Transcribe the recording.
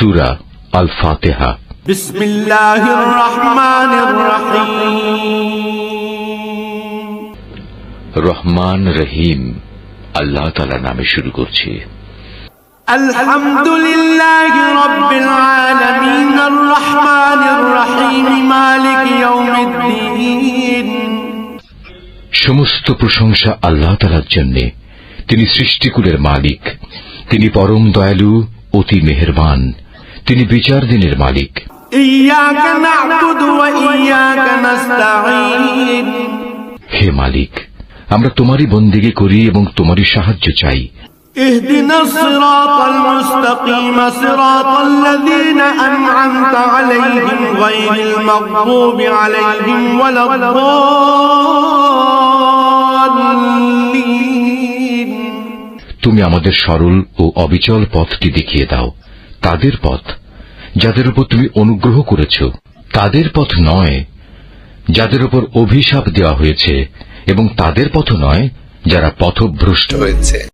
সূরা আল ফাতিহা। বিসমিল্লাহির রহমানির রহিম। রহমান রহিম আল্লাহ তাআলার নামে শুরু করছি। আলহামদুলিল্লাহি রাব্বিল আলামিন আর রহমানির রহিম মালিক ইয়াউমিদ্দিন। সমস্ত প্রশংসা আল্লাহ তাআলার জন্য। তিনি সৃষ্টিকুলের মালিক, তিনি পরম দয়ালু, অতি মেহেরবান, তিনি বিচার দিনের মালিক। ইয়াকা না'বুদু ওয়া ইয়াকা নাস্তাঈন। হে মালিক, আমরা তোমারই বন্দেগী করি এবং তোমারই সাহায্য চাই। ইহদিনাস সিরাতাল মুস্তাকিম সিরাতাল্লাযীনা আন'আমতা আলাইহিম গায়রিল মাগদুবি আলাইহিম ওয়ালাদ-দাল্লিন। তুমি আমাদের সরল ও অবিচল পথটি দেখিয়ে দাও, তাদের পথ যাদের উপর তুমি অনুগ্রহ করেছ, তাদের পথ নয় যাদের উপর অভিশাপ দেওয়া হয়েছে, এবং তাদের পথ নয় যারা পথভ্রষ্ট হয়েছে।